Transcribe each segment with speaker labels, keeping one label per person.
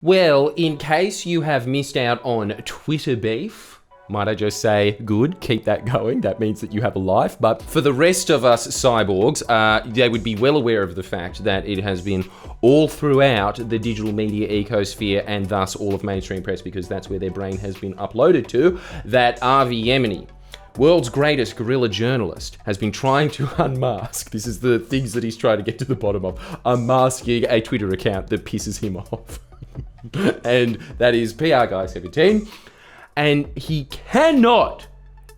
Speaker 1: Well, in case you have missed out on Twitter beef, might I just say, good, keep that going. That means that you have a life. But for the rest of us cyborgs, they would be well aware of the fact that it has been all throughout the digital media ecosphere and thus all of mainstream press, because that's where their brain has been uploaded to, that Avi Yemini, world's greatest guerrilla journalist, has been trying to unmask. This is the things that he's trying to get to the bottom of. Unmasking a Twitter account that pisses him off. And that is PRGuy17. And he cannot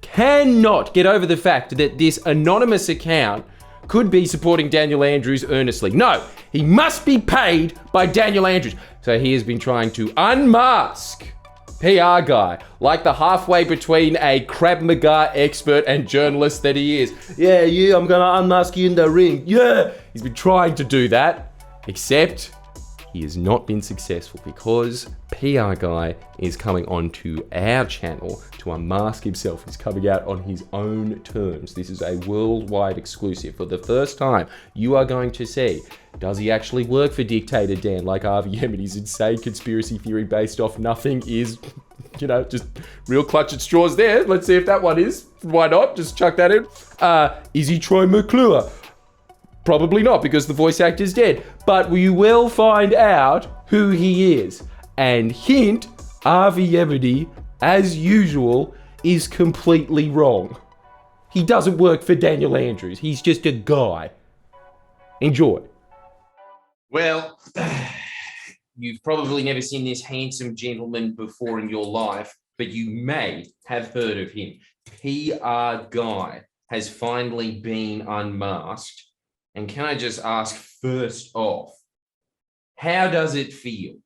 Speaker 1: get over the fact that this anonymous account could be supporting Daniel Andrews earnestly. No, he must be paid by Daniel Andrews. So he has been trying to unmask PR Guy, like the halfway between a Krav Maga expert and journalist that he is. Yeah, I'm gonna unmask you in the ring. Yeah, he's been trying to do that, except he has not been successful because PR Guy is coming onto our channel to unmask himself. He's coming out on his own terms. This is a worldwide exclusive. For the first time, you are going to see, does he actually work for Dictator Dan, like Avi Yemini's insane conspiracy theory based off nothing is, just real clutch at straws there. Let's see if that one is. Why not? Just chuck that in. Is he Troy McClure? Probably not, because the voice actor's dead. But we will find out who he is. And hint, Avi Yemini, as usual, is completely wrong. He doesn't work for Daniel Andrews. He's just a guy. Enjoy. Well, you've probably never seen this handsome gentleman before in your life, but you may have heard of him. PR Guy has finally been unmasked. And can I just ask first off, how does it feel?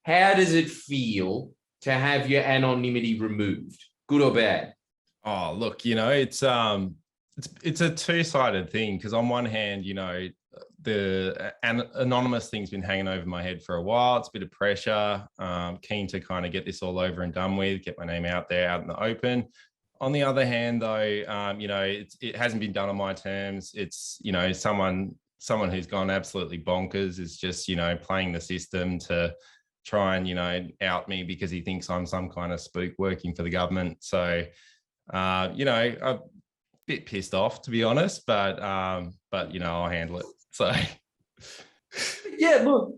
Speaker 1: How does it feel to have your anonymity removed? Good or bad?
Speaker 2: Oh, look, it's a two-sided thing, because on one hand, the anonymous thing's been hanging over my head for a while. It's a bit of pressure. Keen to kind of get this all over and done with, get my name out there, out in the open. On the other hand, though, it hasn't been done on my terms. It's, someone who's gone absolutely bonkers is just, playing the system to try and, out me because he thinks I'm some kind of spook working for the government. So, I'm a bit pissed off, to be honest, but I'll handle it. So,
Speaker 1: yeah, look.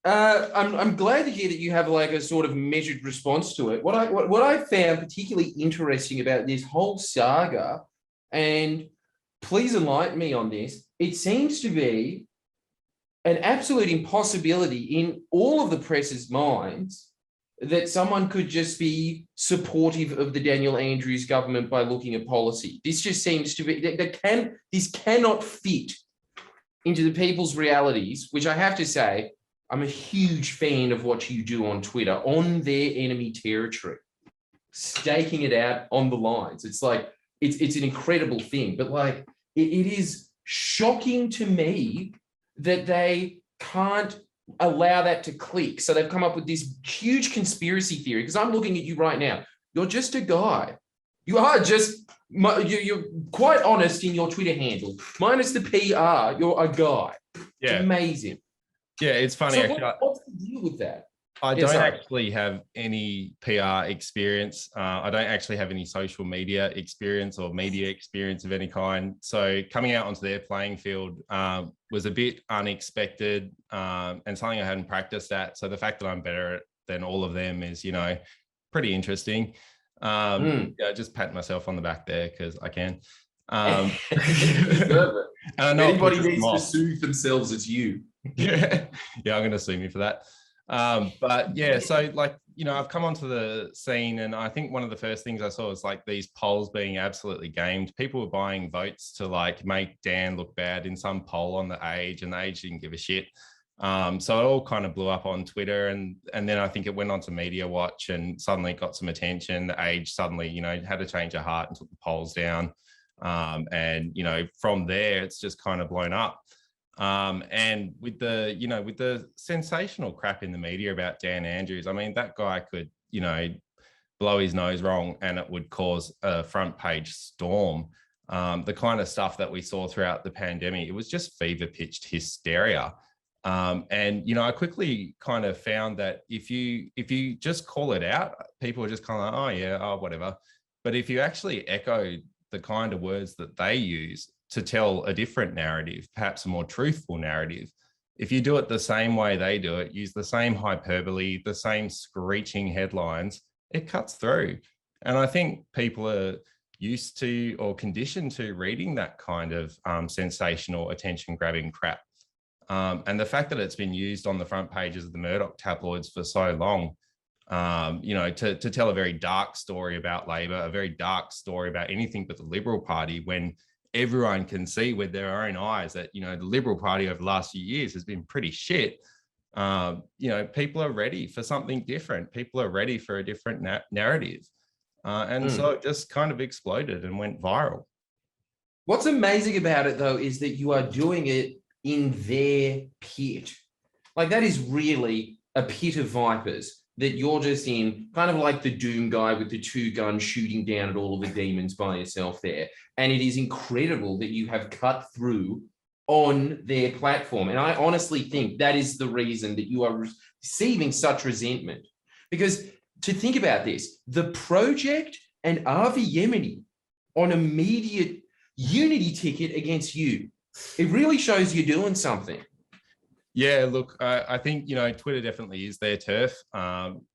Speaker 1: I'm glad to hear that you have like a sort of measured response to it. What I found particularly interesting about this whole saga, and please enlighten me on this, it seems to be an absolute impossibility in all of the press's minds that someone could just be supportive of the Daniel Andrews government by looking at policy. This just seems to be this cannot fit into the people's realities, which I have to say, I'm a huge fan of what you do on Twitter, on their enemy territory, staking it out on the lines. It's like, it's an incredible thing, but like, it is shocking to me that they can't allow that to click. So they've come up with this huge conspiracy theory, because I'm looking at you right now. You're just a guy. You are just, you're quite honest in your Twitter handle. Minus the PR, you're a guy.
Speaker 2: Yeah.
Speaker 1: It's amazing.
Speaker 2: Yeah, it's funny.
Speaker 1: So
Speaker 2: actually,
Speaker 1: what's the deal with that?
Speaker 2: I don't actually have any PR experience. I don't actually have any social media experience or media experience of any kind. So coming out onto their playing field was a bit unexpected and something I hadn't practiced at. So the fact that I'm better than all of them is, pretty interesting. Yeah, just pat myself on the back there because I can.
Speaker 1: Anybody needs to soothe themselves, it's you.
Speaker 2: Yeah, I'm going to sue me for that. But yeah, so like, I've come onto the scene, and I think one of the first things I saw was like these polls being absolutely gamed. People were buying votes to like make Dan look bad in some poll on the Age, and the Age didn't give a shit. So it all kind of blew up on Twitter, and then I think it went on to Media Watch and suddenly got some attention. The Age suddenly, had a change of heart and took the polls down. And from there, it's just kind of blown up. And with the sensational crap in the media about Dan Andrews, I mean, that guy could, blow his nose wrong and it would cause a front page storm. The kind of stuff that we saw throughout the pandemic, it was just fever pitched hysteria. And you know, I quickly kind of found that if you just call it out, people are just kind of like, oh yeah, oh whatever. But if you actually echo the kind of words that they use to tell a different narrative, perhaps a more truthful narrative, if you do it the same way they do it, use the same hyperbole, the same screeching headlines, it cuts through. And I think people are used to or conditioned to reading that kind of sensational, attention-grabbing crap. And the fact that it's been used on the front pages of the Murdoch tabloids for so long, you know, to tell a very dark story about Labor, a very dark story about anything but the Liberal Party, when everyone can see with their own eyes that, you know, the Liberal Party over the last few years has been pretty shit. You know, people are ready for something different. People are ready for a different narrative. So it just kind of exploded and went viral.
Speaker 1: What's amazing about it, though, is that you are doing it in their pit. Like, that is really a pit of vipers that you're just in, kind of like the Doom guy with the 2 guns shooting down at all of the demons by yourself there. And it is incredible that you have cut through on their platform. And I honestly think that is the reason that you are receiving such resentment. Because to think about this, the Project and Avi Yemini on immediate unity ticket against you, it really shows you're doing something.
Speaker 2: Yeah, look, I think, you know, Twitter definitely is their turf.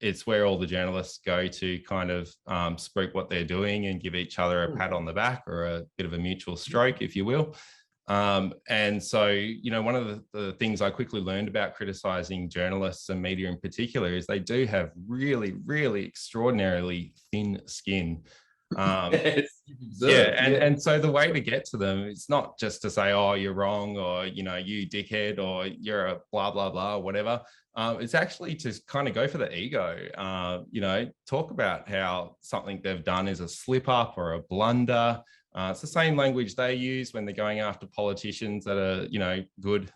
Speaker 2: It's where all the journalists go to kind of spruik what they're doing and give each other a pat on the back or a bit of a mutual stroke, if you will. And so, you know, one of the things I quickly learned about criticizing journalists and media in particular is they do have really, really extraordinarily thin skin. And so the way to get to them, it's not just to say, oh, you're wrong, or, you know, you dickhead, or you're a blah, blah, blah, whatever. It's actually to kind of go for the ego, you know, talk about how something they've done is a slip up or a blunder. It's the same language they use when they're going after politicians that are, you know, good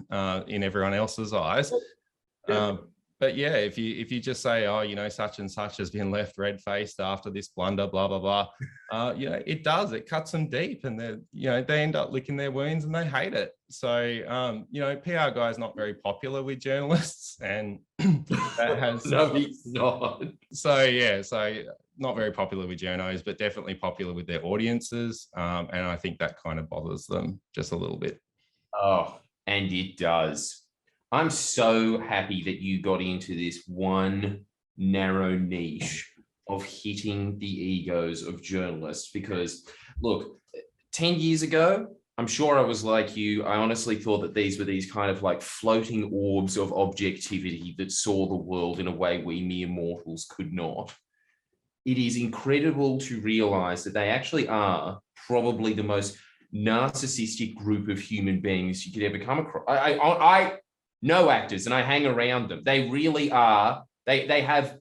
Speaker 2: in everyone else's eyes. But yeah, if you just say, oh, you know, such and such has been left red-faced after this blunder, blah, blah, blah, you know, it cuts them deep, and they end up licking their wounds and they hate it. So, you know, PRGuy is not very popular with journalists, and that has...
Speaker 1: No, he's not.
Speaker 2: So not very popular with journos, but definitely popular with their audiences. And I think that kind of bothers them just a little bit.
Speaker 1: Oh, and it does. I'm so happy that you got into this one narrow niche of hitting the egos of journalists, because, look, 10 years ago, I'm sure I was like you. I honestly thought that these were these kind of like floating orbs of objectivity that saw the world in a way we mere mortals could not. It is incredible to realize that they actually are probably the most narcissistic group of human beings you could ever come across. I know actors, and I hang around them. They really are. They have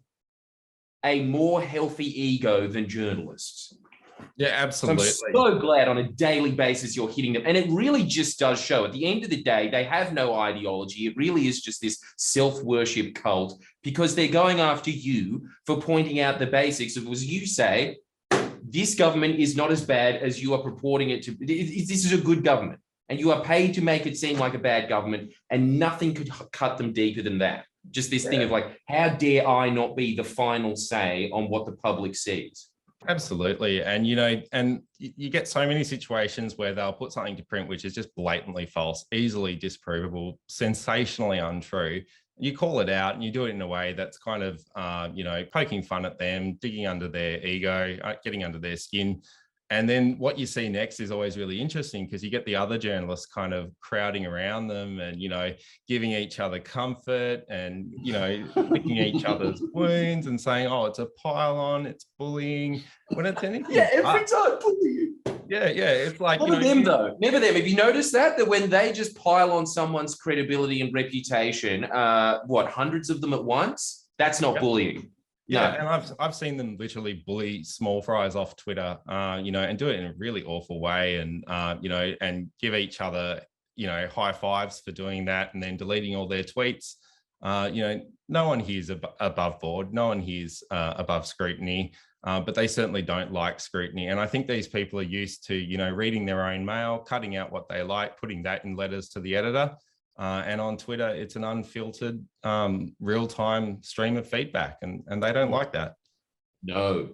Speaker 1: a more healthy ego than journalists.
Speaker 2: Yeah, absolutely.
Speaker 1: So I'm so glad on a daily basis you're hitting them. And it really just does show. At the end of the day, they have no ideology. It really is just this self-worship cult, because they're going after you for pointing out the basics of, as you say, this government is not as bad as you are purporting it to. This is a good government, and you are paid to make it seem like a bad government, and nothing could cut them deeper than that. Just this thing of like, how dare I not be the final say on what the public sees?
Speaker 2: Absolutely. And, you know, and you get so many situations where they'll put something to print which is just blatantly false, easily disprovable, sensationally untrue. You call it out and you do it in a way that's kind of, you know, poking fun at them, digging under their ego, getting under their skin. And then what you see next is always really interesting, because you get the other journalists kind of crowding around them and, you know, giving each other comfort and, you know, licking each other's wounds and saying, oh, it's a pile-on, it's bullying, when it's anything.
Speaker 1: Yeah, every time bullying.
Speaker 2: Yeah, it's like...
Speaker 1: Never them, though. Never them. Have you noticed that when they just pile on someone's credibility and reputation, hundreds of them at once? That's not bullying.
Speaker 2: Yeah, no. And I've seen them literally bully small fries off Twitter, you know, and do it in a really awful way, and you know, and give each other, you know, high fives for doing that, and then deleting all their tweets. You know, no one here's above board, no one here's above scrutiny, but they certainly don't like scrutiny. And I think these people are used to, you know, reading their own mail, cutting out what they like, putting that in letters to the editor. And on Twitter, it's an unfiltered, real-time stream of feedback, and they don't like that.
Speaker 1: No.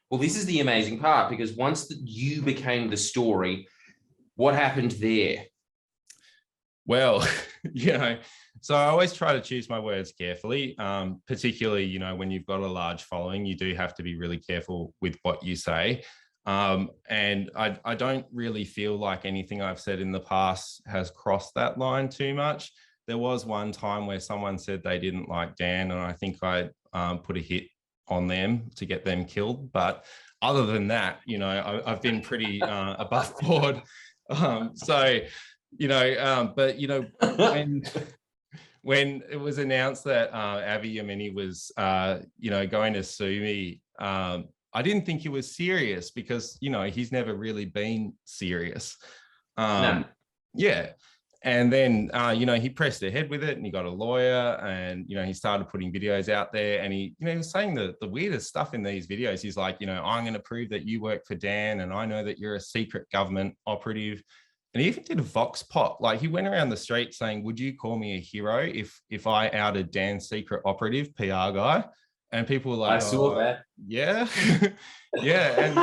Speaker 1: Well, this is the amazing part, because once you became the story, what happened there?
Speaker 2: Well, so I always try to choose my words carefully, particularly, when you've got a large following, you do have to be really careful with what you say. And I don't really feel like anything I've said in the past has crossed that line too much. There was one time where someone said they didn't like Dan, and I think I put a hit on them to get them killed. But other than that, I've been pretty above board. When it was announced that Avi Yemini was, going to sue me, I didn't think he was serious, because, he's never really been serious.
Speaker 1: No.
Speaker 2: Yeah. And then, he pressed ahead with it, and he got a lawyer, and, he started putting videos out there, and he was saying the weirdest stuff in these videos. He's like, I'm going to prove that you work for Dan, and I know that you're a secret government operative. And he even did a vox pop. Like, he went around the street saying, would you call me a hero if I outed Dan's secret operative, PRGuy? And people were like,
Speaker 1: I saw that.
Speaker 2: Yeah. Yeah. And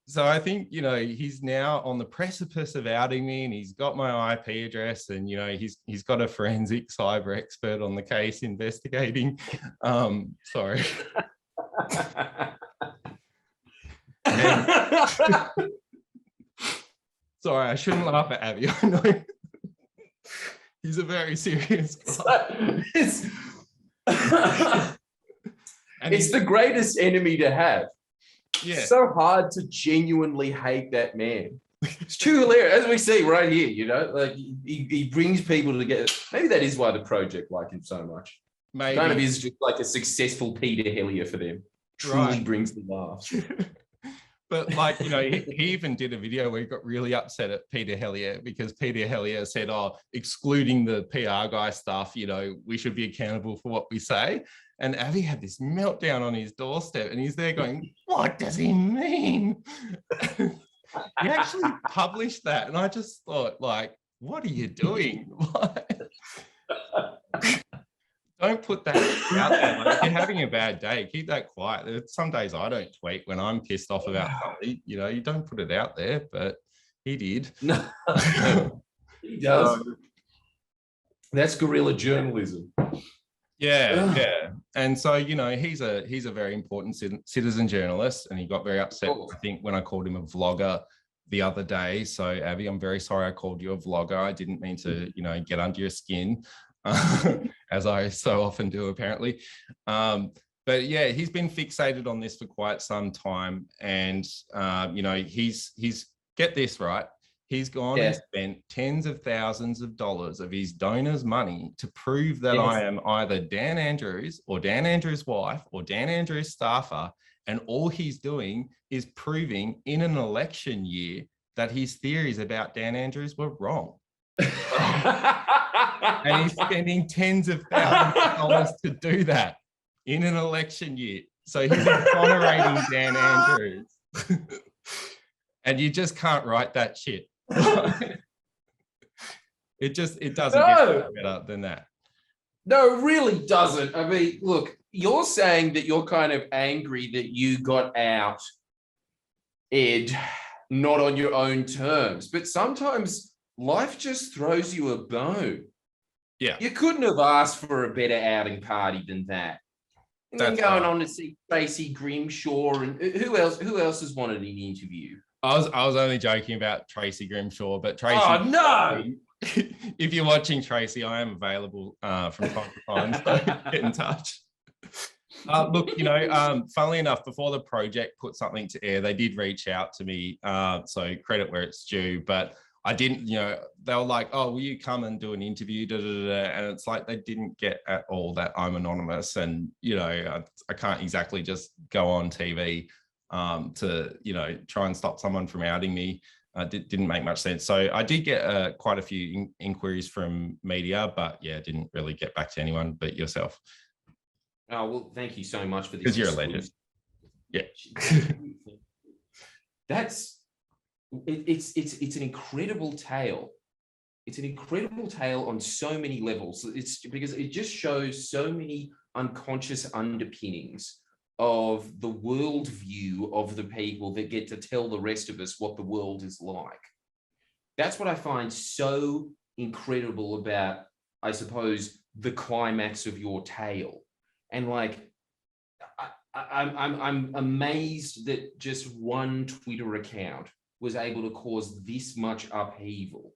Speaker 2: so I think, he's now on the precipice of outing me, and he's got my IP address, and, he's got a forensic cyber expert on the case investigating. Sorry. Sorry, I shouldn't laugh at Avi. I know he's a very serious guy.
Speaker 1: It's the greatest enemy to have.
Speaker 2: Yeah.
Speaker 1: It's so hard to genuinely hate that man. It's too hilarious, as we see right here. Like he brings people together. Maybe that is why the project like him so much.
Speaker 2: Maybe.
Speaker 1: Kind of is just like a successful Peter Hellier for them. Truly brings the laughs.
Speaker 2: But he even did a video where he got really upset at Peter Hellier, because Peter Hellier said, excluding the PR guy stuff, we should be accountable for what we say. And Avi had this meltdown on his doorstep, and he's there going, what does he mean? He actually published that. And I just thought, what are you doing? Don't put that out there. If you're having a bad day, keep that quiet. Some days I don't tweet when I'm pissed off about something. You don't put it out there, but he did.
Speaker 1: No, he does. That's guerrilla journalism.
Speaker 2: Yeah. And so, he's a very important citizen journalist, and he got very upset, I think, when I called him a vlogger the other day. So, Avi, I'm very sorry I called you a vlogger. I didn't mean to, get under your skin. As I so often do, apparently. But yeah, he's been fixated on this for quite some time. And, he's get this right. He's gone and spent tens of thousands of dollars of his donors' money to prove that I am either Dan Andrews or Dan Andrews' wife or Dan Andrews' staffer. And all he's doing is proving in an election year that his theories about Dan Andrews were wrong. And he's spending tens of thousands of dollars to do that in an election year. So he's exonerating Dan Andrews. And you just can't write that shit. It doesn't get better than that.
Speaker 1: No, it really doesn't. I mean, look, you're saying that you're kind of angry that you got out, Ed, not on your own terms, but sometimes life just throws you a bone.
Speaker 2: Yeah.
Speaker 1: You couldn't have asked for a better outing party than that. And then going on to see Tracy Grimshaw, and who else has wanted an interview?
Speaker 2: I was only joking about Tracy Grimshaw, but Tracy.
Speaker 1: Oh no!
Speaker 2: If you're watching Tracy, I am available from time to time, so get in touch. Look, funnily enough, before the project put something to air, they did reach out to me, so credit where it's due, but I didn't, they were like, oh, will you come and do an interview? And it's like, they didn't get at all that I'm anonymous, and, I can't exactly just go on TV to, try and stop someone from outing me. Didn't make much sense. So I did get quite a few inquiries from media, but yeah, didn't really get back to anyone but yourself.
Speaker 1: Oh, well, thank you so much for this.
Speaker 2: Because you're a legend. Yeah.
Speaker 1: It's an incredible tale it's an incredible tale on so many levels. It's because it just shows so many unconscious underpinnings of the worldview of the people that get to tell the rest of us what the world is like. That's what I find so incredible about, I suppose, the climax of your tale. And like, I'm amazed that just one Twitter account was able to cause this much upheaval,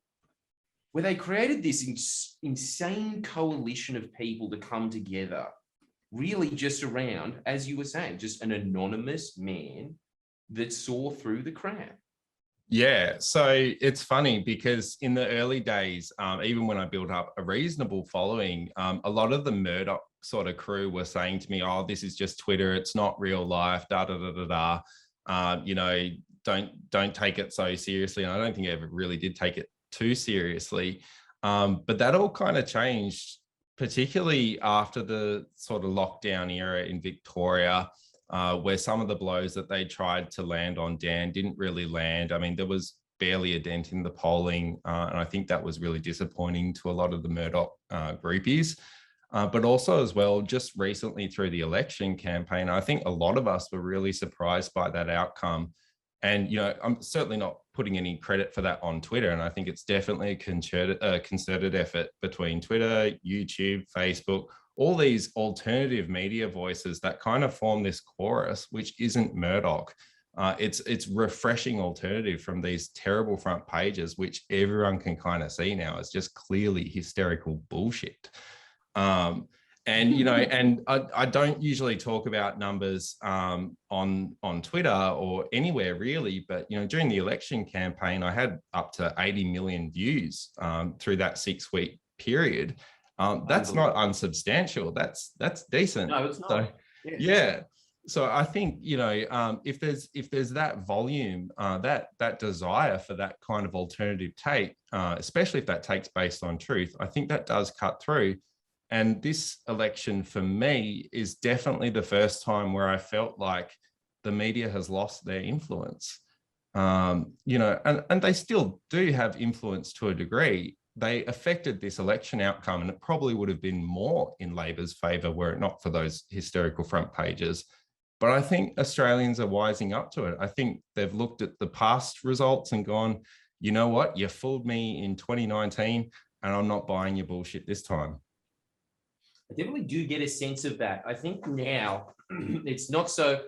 Speaker 1: where they created this insane coalition of people to come together, really just around, as you were saying, just an anonymous man that saw through the crap.
Speaker 2: Yeah, so it's funny because in the early days, even when I built up a reasonable following, a lot of the Murdoch sort of crew were saying to me, "Oh, this is just Twitter. It's not real life. Da da da da da. You know, don't take it so seriously." And I don't think I ever really did take it too seriously. But that all kind of changed, particularly after the sort of lockdown era in Victoria. Where some of the blows that they tried to land on Dan didn't really land. I mean, there was barely a dent in the polling, and I think that was really disappointing to a lot of the Murdoch groupies. But also as well, just recently through the election campaign, I think a lot of us were really surprised by that outcome. And, you know, I'm certainly not putting any credit for that on Twitter. And I think it's definitely a concerted effort between Twitter, YouTube, Facebook, all these alternative media voices that kind of form this chorus, which isn't Murdoch. It's refreshing alternative from these terrible front pages, which everyone can kind of see now is just clearly hysterical bullshit. And, you know, and I don't usually talk about numbers on Twitter or anywhere really, but, you know, during the election campaign, I had up to 80 million views through that 6-week period. That's not unsubstantial. That's decent.
Speaker 1: No, it's not.
Speaker 2: So, yeah. So I think, you know, if there's that volume, that desire for that kind of alternative take, especially if that take's based on truth, I think that does cut through. And this election for me is definitely the first time where I felt like the media has lost their influence. You know, and they still do have influence to a degree. They affected this election outcome, and it probably would have been more in Labor's favour were it not for those hysterical front pages. But I think Australians are wising up to it. I think they've looked at the past results and gone, you know what, you fooled me in 2019 and I'm not buying your bullshit this time.
Speaker 1: I definitely do get a sense of that. I think now it's not so,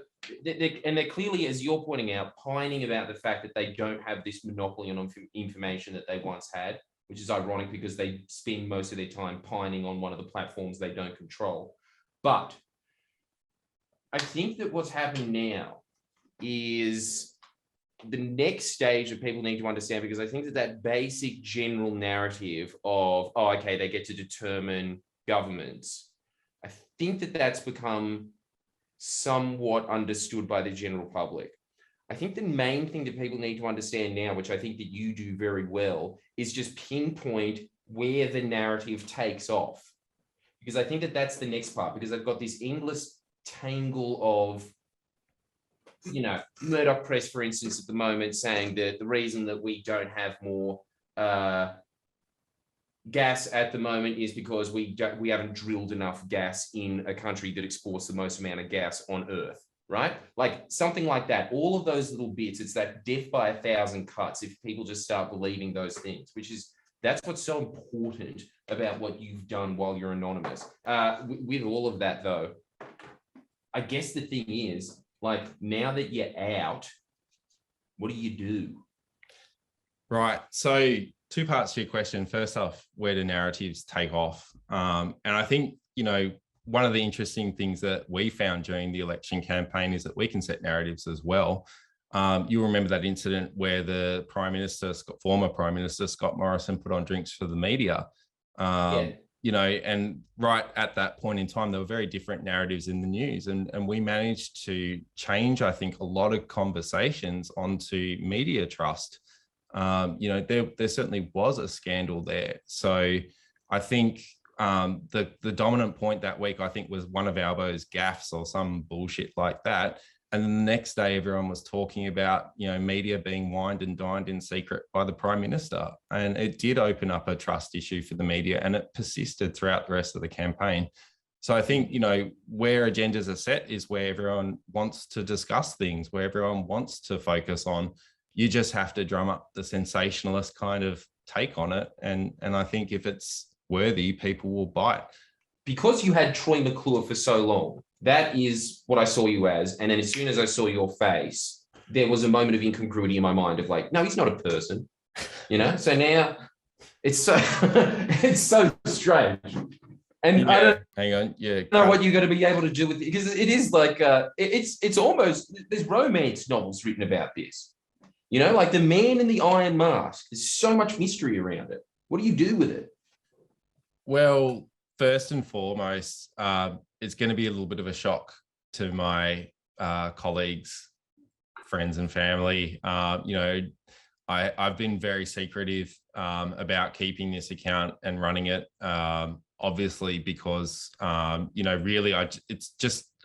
Speaker 1: and they're clearly, as you're pointing out, pining about the fact that they don't have this monopoly on information that they once had, which is ironic because they spend most of their time pining on one of the platforms they don't control. But I think that what's happening now is the next stage that people need to understand, because I think that that basic general narrative of, oh, okay, they get to determine governments, I think that that's become somewhat understood by the general public. I think the main thing that people need to understand now, which I think that you do very well, is just pinpoint where the narrative takes off. Because I think that that's the next part, because I've got this endless tangle of, you know, Murdoch Press, for instance, at the moment saying that the reason that we don't have more gas at the moment is because we haven't drilled enough gas in a country that exports the most amount of gas on Earth, right? Like something like that. All of those little bits, it's that death by 1,000 cuts if people just start believing those things, that's what's so important about what you've done while you're anonymous. With all of that though, I guess the thing is, like, now that you're out, what do you do?
Speaker 2: Right. So 2 parts to your question. First off, where do narratives take off? And I think, you know, one of the interesting things that we found during the election campaign is that we can set narratives as well. You remember that incident where the former Prime Minister Scott Morrison put on drinks for the media. You know, and right at that point in time, there were very different narratives in the news. And we managed to change, I think, a lot of conversations onto media trust. You know, there certainly was a scandal there. So I think the dominant point that week, I think, was one of Albo's gaffes or some bullshit like that. And then the next day, everyone was talking about, media being wined and dined in secret by the Prime Minister. And it did open up a trust issue for the media, and it persisted throughout the rest of the campaign. So I think, where agendas are set is where everyone wants to discuss things, where everyone wants to focus on. You just have to drum up the sensationalist kind of take on it. And I think if it's worthy, people will bite.
Speaker 1: Because you had Troy McClure for so long, that is what I saw you as. And then as soon as I saw your face, there was a moment of incongruity in my mind of like, no, he's not a person, So now it's so it's so strange. And I don't know what you're going to be able to do with it, because it is like it's almost, there's romance novels written about this. Like The Man in the Iron Mask. There's so much mystery around it. What do you do with it?
Speaker 2: Well, first and foremost, it's going to be a little bit of a shock to my colleagues, friends, and family. I've been very secretive about keeping this account and running it. Obviously, because really,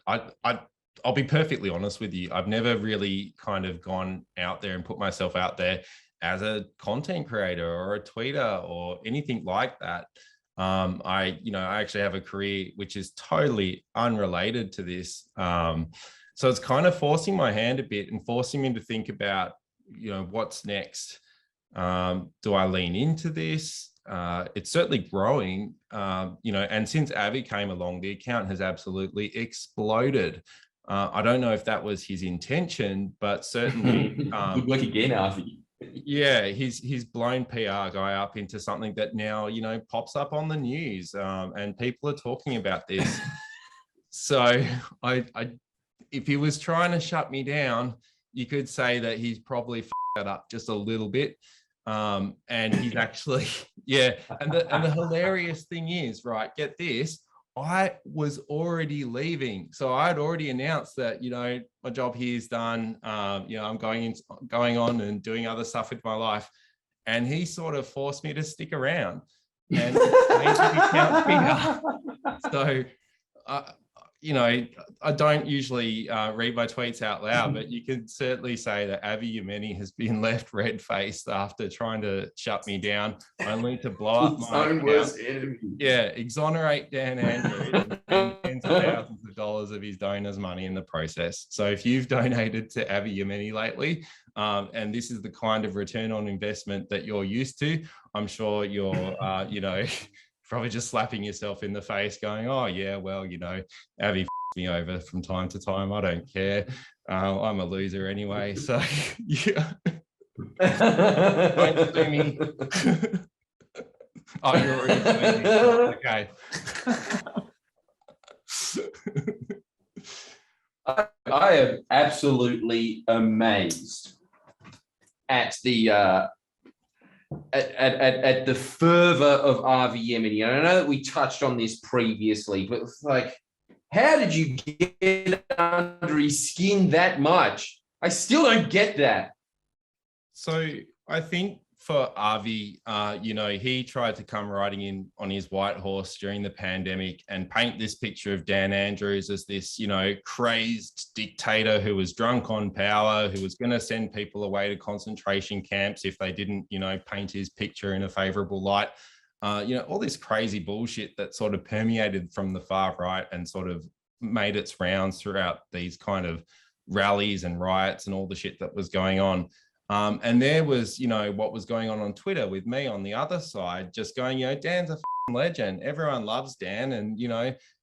Speaker 2: I'll be perfectly honest with you. I've never really kind of gone out there and put myself out there as a content creator or a tweeter or anything like that. I actually have a career which is totally unrelated to this. So it's kind of forcing my hand a bit and forcing me to think about, what's next. Do I lean into this? It's certainly growing, and since Avi came along, the account has absolutely exploded. I don't know if that was his intention, but certainly
Speaker 1: good work again, Avi.
Speaker 2: Yeah, he's blown PRGuy up into something that now pops up on the news, and people are talking about this. So I if he was trying to shut me down, you could say that he's probably f***ed up just a little bit. And he's actually, and the hilarious thing is, right, get this, I was already leaving. So I had already announced that, my job here is done. I'm going on and doing other stuff with my life. And he sort of forced me to stick around and made the account bigger. So, I don't usually read my tweets out loud, but you can certainly say that Avi Yemini has been left red-faced after trying to shut me down, only to blow up my own worst enemy. Yeah, exonerate Dan Andrews and tens of thousands of dollars of his donors' money in the process. So if you've donated to Avi Yemini lately, and this is the kind of return on investment that you're used to, I'm sure you're, probably just slapping yourself in the face going, oh yeah, well, Avi f***ed me over from time to time. I don't care. I'm a loser anyway. So yeah. Don't sue me. Oh, you're already doing this. Okay.
Speaker 1: I am absolutely amazed at the at the fervor of Avi Yemini. And I know that we touched on this previously, but it's like, how did you get under his skin that much? I still don't get that.
Speaker 2: So I think for Avi, he tried to come riding in on his white horse during the pandemic and paint this picture of Dan Andrews as this, crazed dictator who was drunk on power, who was going to send people away to concentration camps if they didn't, paint his picture in a favorable light. All this crazy bullshit that sort of permeated from the far right and sort of made its rounds throughout these kind of rallies and riots and all the shit that was going on. And there was, what was going on Twitter with me on the other side, just going, Dan's a legend. Everyone loves Dan. And,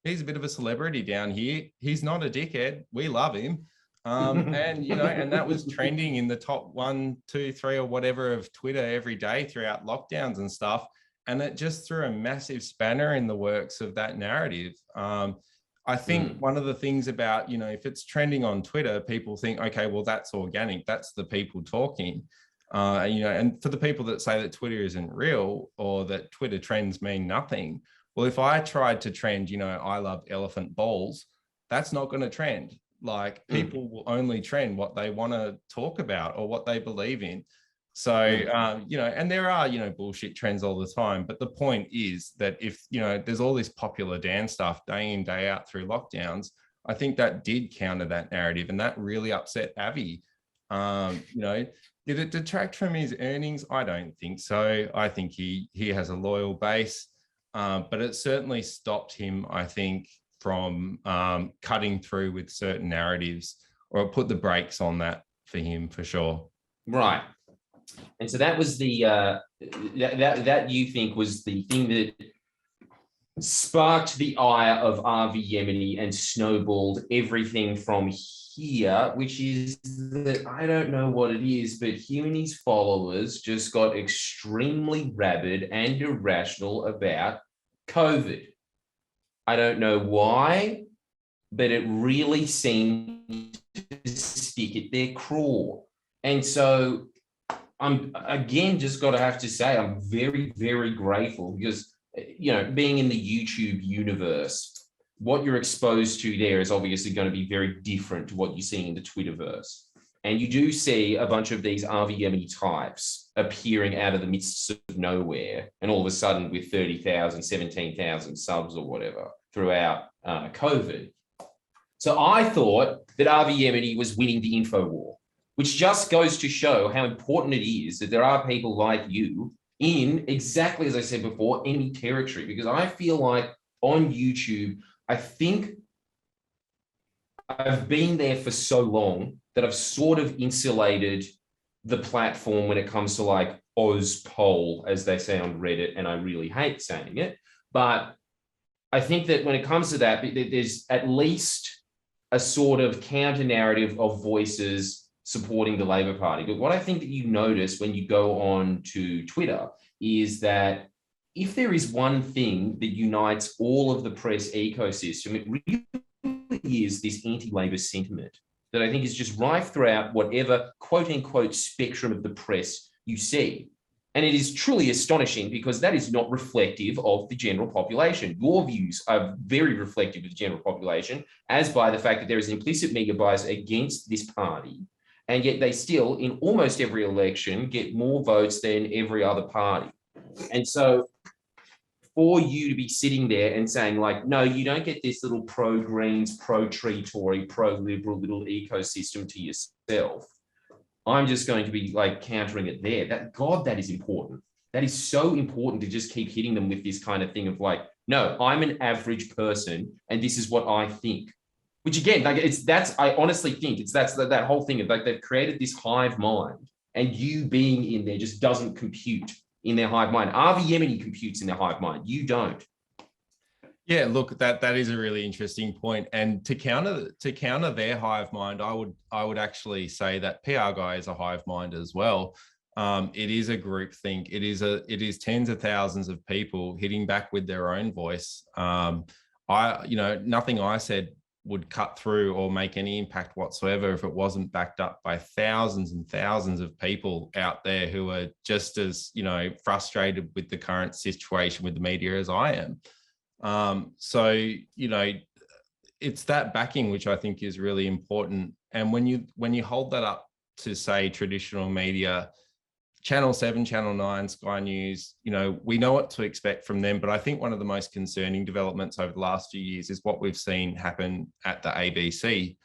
Speaker 2: he's a bit of a celebrity down here. He's not a dickhead. We love him. And that was trending in the top 1, 2, 3 or whatever of Twitter every day throughout lockdowns and stuff. And it just threw a massive spanner in the works of that narrative. I think one of the things about, if it's trending on Twitter, people think, okay, well, that's organic. That's the people talking. And for the people that say that Twitter isn't real or that Twitter trends mean nothing, well, if I tried to trend, I love elephant balls, that's not going to trend. Like people will only trend what they want to talk about or what they believe in. So, and there are, bullshit trends all the time. But the point is that if, there's all this popular Dan stuff day in, day out through lockdowns, I think that did counter that narrative, and that really upset Avi. Did it detract from his earnings? I don't think so. I think he has a loyal base, but it certainly stopped him, I think, from cutting through with certain narratives, or put the brakes on that for him for sure.
Speaker 1: Right. And so that was the that you think was the thing that sparked the ire of Avi Yemini and snowballed everything from here, which is that I don't know what it is, but him and his followers just got extremely rabid and irrational about COVID. I don't know why, but it really seemed to stick at their craw. And so I'm again just got to have to say I'm very, very grateful because, being in the YouTube universe, what you're exposed to there is obviously going to be very different to what you see in the Twitterverse. And you do see a bunch of these Avi Yemini types appearing out of the midst of nowhere, and all of a sudden with 30,000, 17,000 subs or whatever throughout COVID. So I thought that Avi Yemini was winning the info war, which just goes to show how important it is that there are people like you in, exactly as I said before, enemy territory. Because I feel like on YouTube, I think I've been there for so long that I've sort of insulated the platform when it comes to like Ozpol, as they say on Reddit, and I really hate saying it. But I think that when it comes to that, there's at least a sort of counter narrative of voices supporting the Labor Party. But what I think that you notice when you go on to Twitter is that if there is one thing that unites all of the press ecosystem, it really is this anti-Labor sentiment that I think is just rife throughout whatever quote unquote spectrum of the press you see. And it is truly astonishing because that is not reflective of the general population. Your views are very reflective of the general population, as by the fact that there is an implicit media bias against this party. And yet they still, in almost every election, get more votes than every other party. And so for you to be sitting there and saying like, no, you don't get this little pro-Greens, pro-Tree Tory, pro-Liberal little ecosystem to yourself, I'm just going to be like countering it there. That is important. That is so important to just keep hitting them with this kind of thing of like, no, I'm an average person and this is what I think. Which again, like I honestly think that's that whole thing of like they've created this hive mind, and you being in there just doesn't compute in their hive mind. Avi Yemini computes in their hive mind. You don't.
Speaker 2: Yeah, look, that is a really interesting point. And to counter their hive mind, I would actually say that PRGuy is a hive mind as well. It is a group think. It is tens of thousands of people hitting back with their own voice. Nothing I said would cut through or make any impact whatsoever if it wasn't backed up by thousands and thousands of people out there who are just as, frustrated with the current situation with the media as I am. It's that backing which I think is really important. And when you hold that up to, say, traditional media, Channel 7, Channel 9, Sky News, we know what to expect from them. But I think one of the most concerning developments over the last few years is what we've seen happen at the ABC.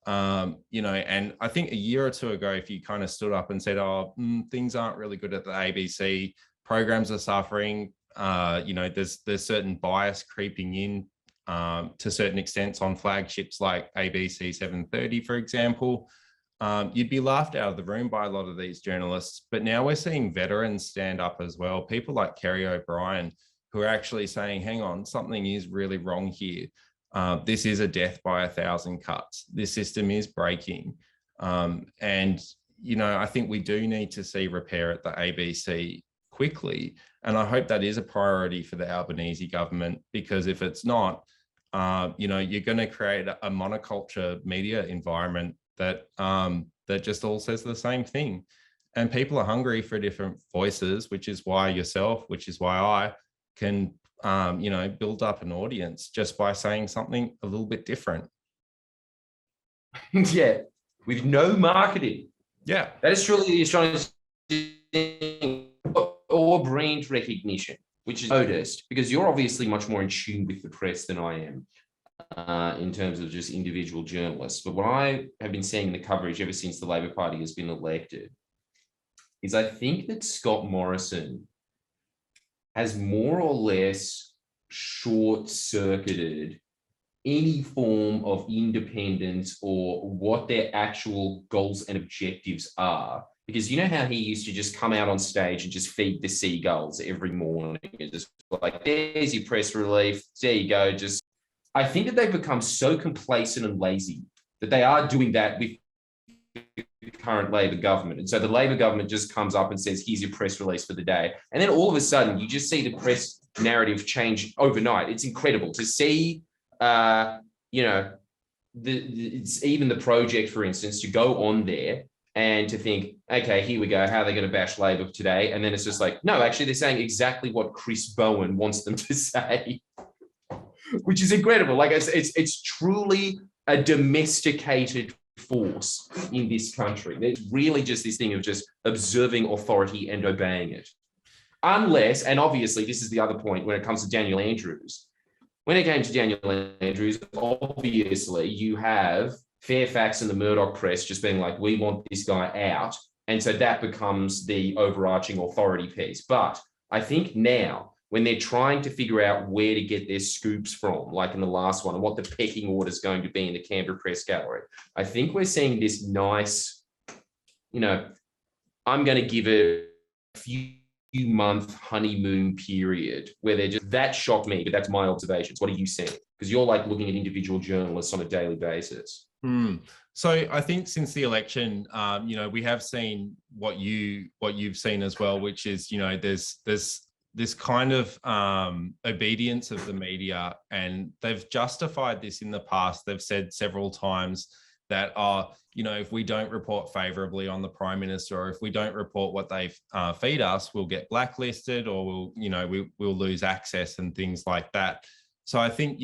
Speaker 2: And I think a year or two ago, if you kind of stood up and said, things aren't really good at the ABC, programs are suffering, there's certain bias creeping in to certain extents on flagships like ABC 730, for example, you'd be laughed out of the room by a lot of these journalists. But now we're seeing veterans stand up as well. People like Kerry O'Brien, who are actually saying, hang on, something is really wrong here. This is a death by 1,000 cuts. This system is breaking. I think we do need to see repair at the ABC quickly. And I hope that is a priority for the Albanese government, because if it's not, you're going to create a monoculture media environment that just all says the same thing. And people are hungry for different voices, which is why I can, build up an audience just by saying something a little bit different.
Speaker 1: Yeah, with no marketing.
Speaker 2: Yeah.
Speaker 1: That is truly the Australian thing, or brand recognition, which is noticed, because you're obviously much more in tune with the press than I am. in terms of just individual journalists. But what I have been seeing in the coverage ever since the Labor Party has been elected is I think that Scott Morrison has more or less short-circuited any form of independence or what their actual goals and objectives are. Because you know how he used to just come out on stage and just feed the seagulls every morning and just like, there's your press relief, there you go. Just, I think that they've become so complacent and lazy that they are doing that with the current Labor government. And so the Labor government just comes up and says, here's your press release for the day. And then all of a sudden, you just see the press narrative change overnight. It's incredible to see, it's even the Project, for instance, to go on there and to think, okay, here we go. How are they going to bash Labor today? And then it's just like, no, actually, they're saying exactly what Chris Bowen wants them to say, which is incredible. Like it's truly a domesticated force in this country. There's really just this thing of just observing authority and obeying it. Unless, and obviously this is the other point when it comes to Daniel Andrews. When it came to Daniel Andrews, obviously you have Fairfax and the Murdoch press just being like, we want this guy out. And so that becomes the overarching authority piece. But I think now, when they're trying to figure out where to get their scoops from, like in the last one, and what the pecking order is going to be in the Canberra Press Gallery, I think we're seeing this nice, I'm going to give it a few-month honeymoon period where they're just, that shocked me, but that's my observations. What are you seeing? Because you're like looking at individual journalists on a daily basis.
Speaker 2: So I think since the election, we have seen what you've seen as well, which is, there's this kind of obedience of the media, and they've justified this in the past. They've said several times that, if we don't report favorably on the Prime Minister, or if we don't report what they feed us, we'll get blacklisted, or we'll lose access and things like that. So I think,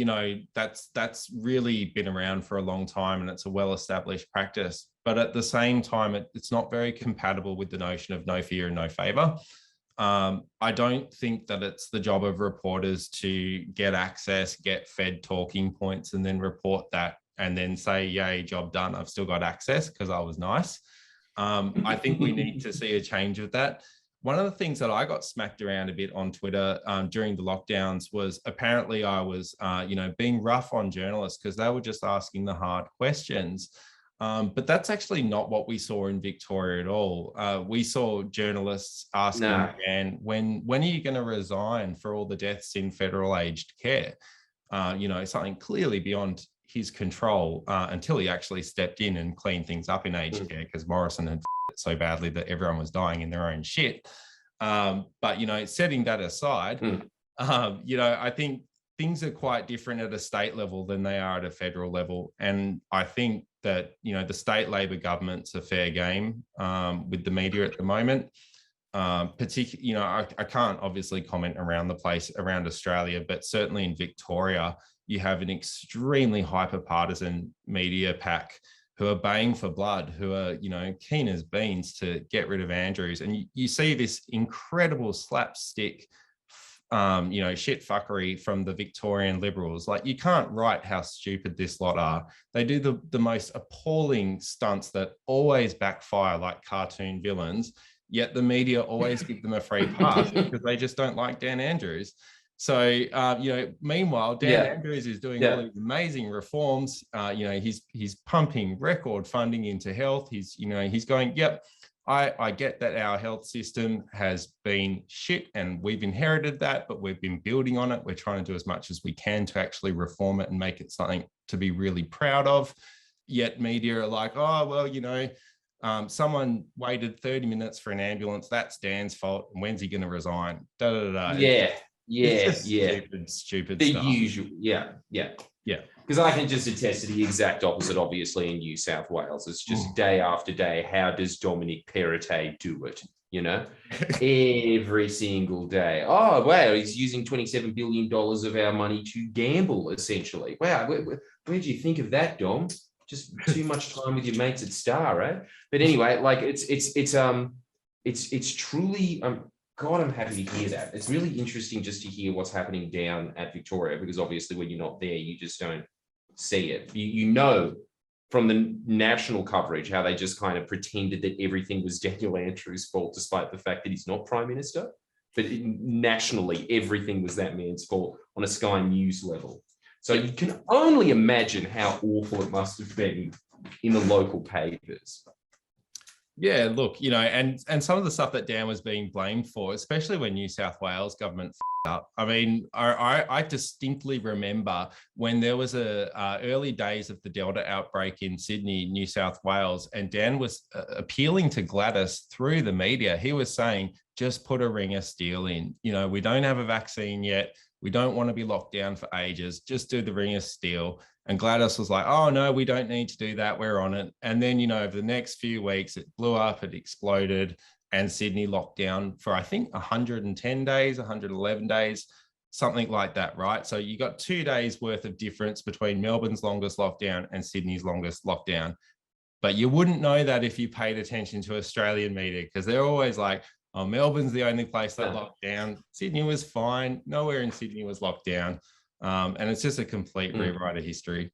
Speaker 2: that's really been around for a long time, and it's a well-established practice. But at the same time, it's not very compatible with the notion of no fear and no favor. I don't think that it's the job of reporters to get access, get fed talking points, and then report that and then say, yay, job done, I've still got access because I was nice. I think we need to see a change of that. One of the things that I got smacked around a bit on Twitter during the lockdowns was apparently I was, being rough on journalists because they were just asking the hard questions. But that's actually not what we saw in Victoria at all. We saw journalists asking, Dan, when are you going to resign for all the deaths in federal aged care? Something clearly beyond his control until he actually stepped in and cleaned things up in aged care, because Morrison had it so badly that everyone was dying in their own shit. But, setting that aside, I think things are quite different at a state level than they are at a federal level. And I think that, the state Labor government's a fair game with the media at the moment. Particularly, I can't obviously comment around the place, around Australia, but certainly in Victoria, you have an extremely hyper-partisan media pack who are baying for blood, who are, keen as beans to get rid of Andrews. And you see this incredible slapstick, shit fuckery from the Victorian Liberals. Like, you can't write how stupid this lot are. They do the most appalling stunts that always backfire like cartoon villains, yet the media always give them a free pass because they just don't like Dan Andrews. So, meanwhile, Dan Andrews is doing all these amazing reforms. He's pumping record funding into health. He's going, yep, I get that our health system has been shit and we've inherited that, but we've been building on it. We're trying to do as much as we can to actually reform it and make it something to be really proud of. Yet media are like, oh, well, someone waited 30 minutes for an ambulance. That's Dan's fault. And when's he going to resign? Da, da, da, da. Stupid
Speaker 1: the
Speaker 2: stuff.
Speaker 1: Usual, yeah. Because I can just attest to the exact opposite, obviously, in New South Wales. It's just day after day. How does Dominic Perrottet do it? Every single day. Oh, wow, he's using $27 billion of our money to gamble, essentially. Wow, where'd you think of that, Dom? Just too much time with your mates at Star, right? But anyway, like it's truly God, I'm happy to hear that. It's really interesting just to hear what's happening down at Victoria, because obviously when you're not there, you just don't see it. You know from the national coverage how they just kind of pretended that everything was Daniel Andrews' fault, despite the fact that he's not Prime Minister. But nationally, everything was that man's fault on a Sky News level. So you can only imagine how awful it must have been in the local papers.
Speaker 2: Yeah, look, and some of the stuff that Dan was being blamed for, especially when New South Wales government up. I mean, I distinctly remember when there was early days of the Delta outbreak in Sydney, New South Wales, and Dan was appealing to Gladys through the media. He was saying, just put a ring of steel in. We don't have a vaccine yet. We don't want to be locked down for ages. Just do the ring of steel. And Gladys was like, oh, no, we don't need to do that. We're on it. And then, over the next few weeks, it blew up, it exploded, and Sydney locked down for, I think, 110 days, 111 days, something like that, right? So you got 2 days worth of difference between Melbourne's longest lockdown and Sydney's longest lockdown. But you wouldn't know that if you paid attention to Australian media, because they're always like, oh, Melbourne's the only place that locked down. Sydney was fine. Nowhere in Sydney was locked down. And it's just a complete rewrite of history.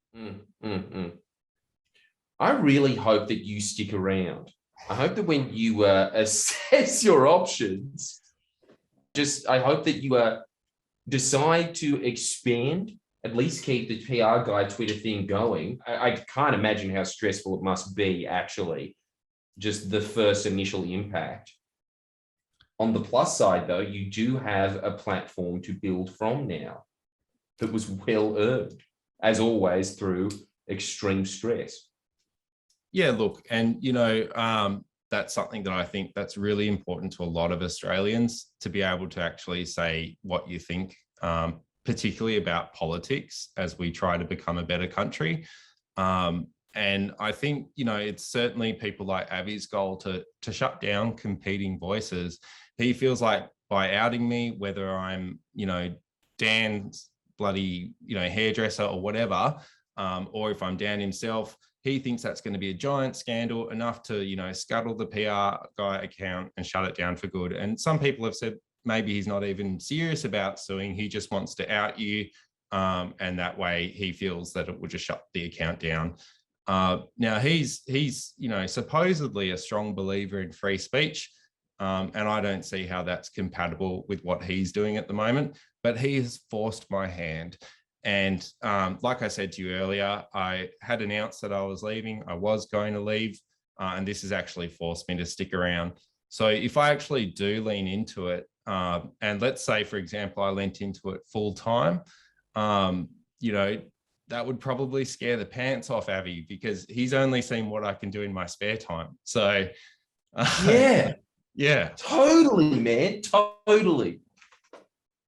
Speaker 1: I really hope that you stick around. I hope that when you assess your options, I hope that you decide to expand, at least keep the PRGuy Twitter thing going. I can't imagine how stressful it must be, actually, just the first initial impact. On the plus side, though, you do have a platform to build from now that was well earned, as always, through extreme stress.
Speaker 2: Yeah, look, and that's something that I think that's really important to a lot of Australians, to be able to actually say what you think, particularly about politics as we try to become a better country. And I think, it's certainly people like Avi's goal to shut down competing voices. He feels like by outing me, whether I'm, Dan's bloody, hairdresser or whatever, or if I'm Dan himself, he thinks that's going to be a giant scandal, enough to, scuttle the PRGuy account and shut it down for good. And some people have said maybe he's not even serious about suing. He just wants to out you. And that way he feels that it will just shut the account down. Now he's supposedly a strong believer in free speech. And I don't see how that's compatible with what he's doing at the moment, but he has forced my hand. And like I said to you earlier, I had announced that I was leaving. I was going to leave, and this has actually forced me to stick around. So if I actually do lean into it, and let's say, for example, I leant into it full time, that would probably scare the pants off Avi, because he's only seen what I can do in my spare time. So yeah,
Speaker 1: totally, man, totally.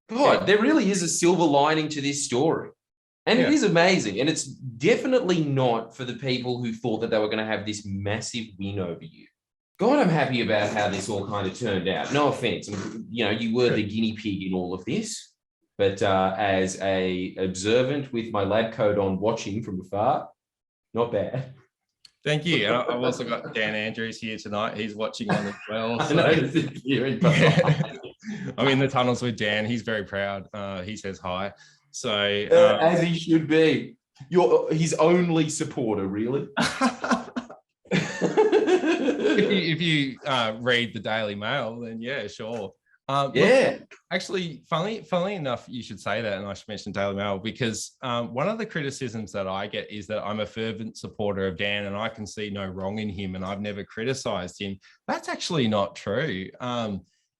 Speaker 1: God, there really is a silver lining to this story. And it is amazing. And it's definitely not for the people who thought that they were going to have this massive win over you. God, I'm happy about how this all kind of turned out. No offense. You were the guinea pig in all of this. But as a observant with my lab coat on, watching from afar, not bad.
Speaker 2: Thank you. And I've also got Dan Andrews here tonight. He's watching on as well. So. I'm in the tunnels with Dan. He's very proud. He says hi. So
Speaker 1: as he should be. You're his only supporter, really.
Speaker 2: if you read the Daily Mail, then yeah, sure.
Speaker 1: Yeah.
Speaker 2: Look, actually, funnily enough, you should say that, and I should mention Daily Mail, because one of the criticisms that I get is that I'm a fervent supporter of Dan and I can see no wrong in him and I've never criticized him. That's actually not true.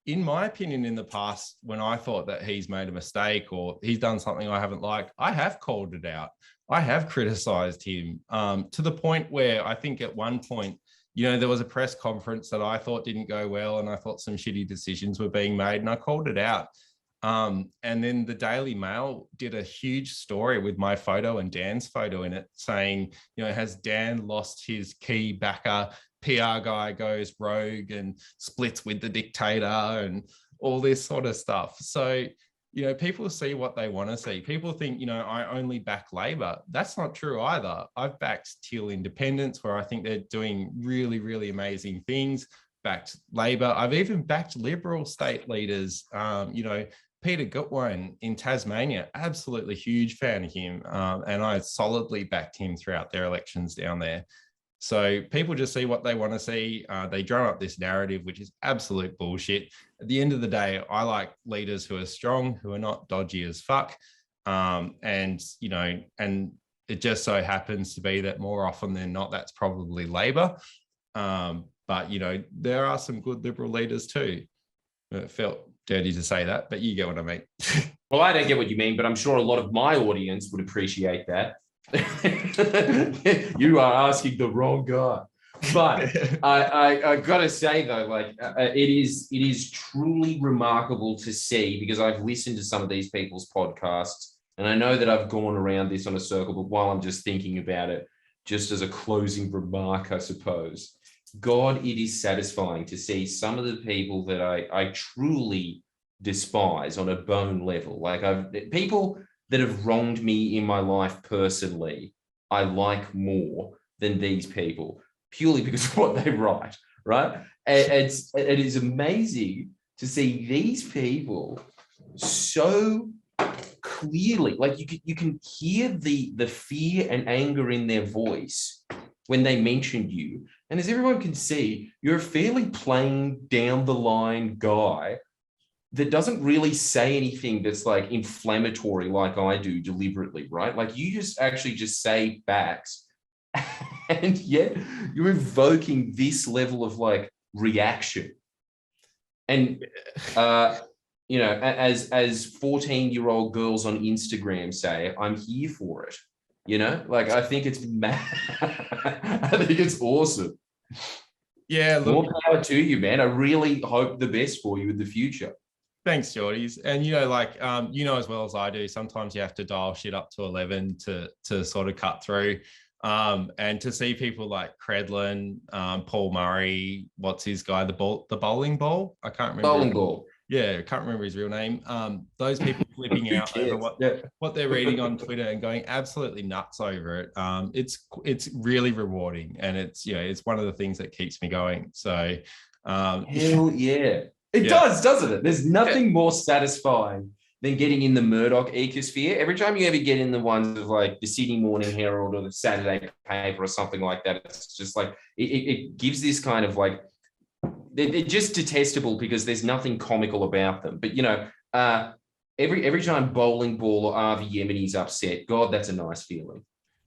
Speaker 2: In my opinion, in the past, when I thought that he's made a mistake or he's done something I haven't liked, I have called it out. I have criticized him to the point where I think at one point, there was a press conference that I thought didn't go well, and I thought some shitty decisions were being made, and I called it out. And then the Daily Mail did a huge story with my photo and Dan's photo in it, saying, has Dan lost his key backer? PRGuy goes rogue and splits with the dictator and all this sort of stuff. So, people see what they want to see. People think, I only back Labor. That's not true either. I've backed Teal Independents, where I think they're doing really, really amazing things. Backed Labor. I've even backed Liberal state leaders, Peter Gutwein in Tasmania, absolutely huge fan of him. And I solidly backed him throughout their elections down there. So people just see what they want to see. They drum up this narrative, which is absolute bullshit. At the end of the day, I like leaders who are strong, who are not dodgy as fuck. And it just so happens to be that more often than not, that's probably Labor. But, there are some good Liberal leaders too. It felt dirty to say that, but you get what I mean.
Speaker 1: Well, I don't get what you mean, but I'm sure a lot of my audience would appreciate that. You are asking the wrong guy. But I gotta say though, like it is truly remarkable to see, because I've listened to some of these people's podcasts, and I know that I've gone around this on a circle, but while I'm just thinking about it, just as a closing remark, I suppose, God, it is satisfying to see some of the people that I truly despise on a bone level. Like people that have wronged me in my life personally, I like more than these people, purely because of what they write, right? It is amazing to see these people so clearly, like you can hear the fear and anger in their voice when they mention you. And as everyone can see, you're a fairly plain, down the line guy that doesn't really say anything that's like inflammatory like I do deliberately, right? Like you just actually just say facts, and yet you're evoking this level of like reaction. And as 14-year-old girls on Instagram say, I'm here for it. Like I think it's mad. I think it's awesome.
Speaker 2: Yeah, look,
Speaker 1: more power to you, man. I really hope the best for you in the future.
Speaker 2: Thanks, Geordies. And as well as I do, sometimes you have to dial shit up to 11 to sort of cut through. And to see people like Credlin, Paul Murray, what's his guy, the bowling ball? I can't remember.
Speaker 1: Bowling ball.
Speaker 2: Yeah, I can't remember his real name. Those people flipping out over what they're reading on Twitter and going absolutely nuts over it. It's really rewarding, and it's one of the things that keeps me going. So
Speaker 1: hell yeah. It does, doesn't it? There's nothing more satisfying than getting in the Murdoch ecosphere. Every time you ever get in the ones of like the Sydney Morning Herald or the Saturday paper or something like that, it's just like it gives this kind of like, they're just detestable because there's nothing comical about them. But every time Bowling Ball or Avi Yemini's upset, God, that's a nice feeling.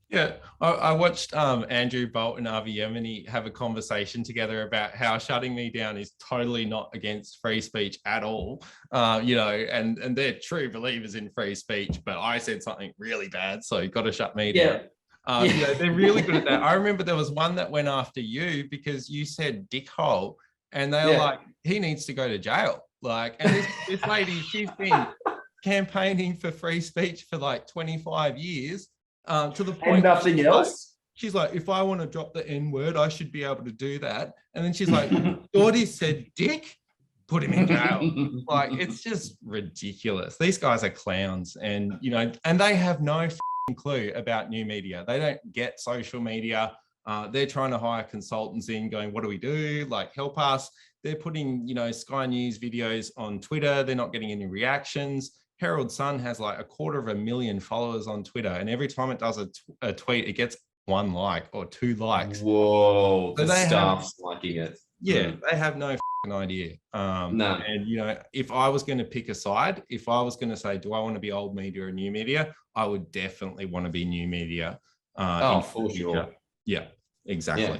Speaker 2: Yeah, I watched Andrew Bolt and Avi Yemini have a conversation together about how shutting me down is totally not against free speech at all. And they're true believers in free speech, but I said something really bad, so you've got to shut me down. They're really good at that. I remember there was one that went after you because you said dickhole, and they were like, he needs to go to jail. Like, and this lady, she's been campaigning for free speech for like 25 years. To the point,
Speaker 1: and nothing else.
Speaker 2: She's like, if I want to drop the N word, I should be able to do that. And then she's like, Geordie said dick, put him in jail. Like, it's just ridiculous. These guys are clowns, and and they have no clue about new media. They don't get social media. They're trying to hire consultants in, going, what do we do? Like, help us. They're putting, Sky News videos on Twitter. They're not getting any reactions. Herald Sun has like 250,000 followers on Twitter, and every time it does a tweet, it gets 1 like or 2 likes.
Speaker 1: Whoa, so the staff's liking it.
Speaker 2: Yeah, they have no idea.
Speaker 1: No.
Speaker 2: And if I was going to pick a side, if I was going to say, do I want to be old media or new media, I would definitely want to be new media.
Speaker 1: For sure.
Speaker 2: Yeah, exactly.
Speaker 1: Yeah.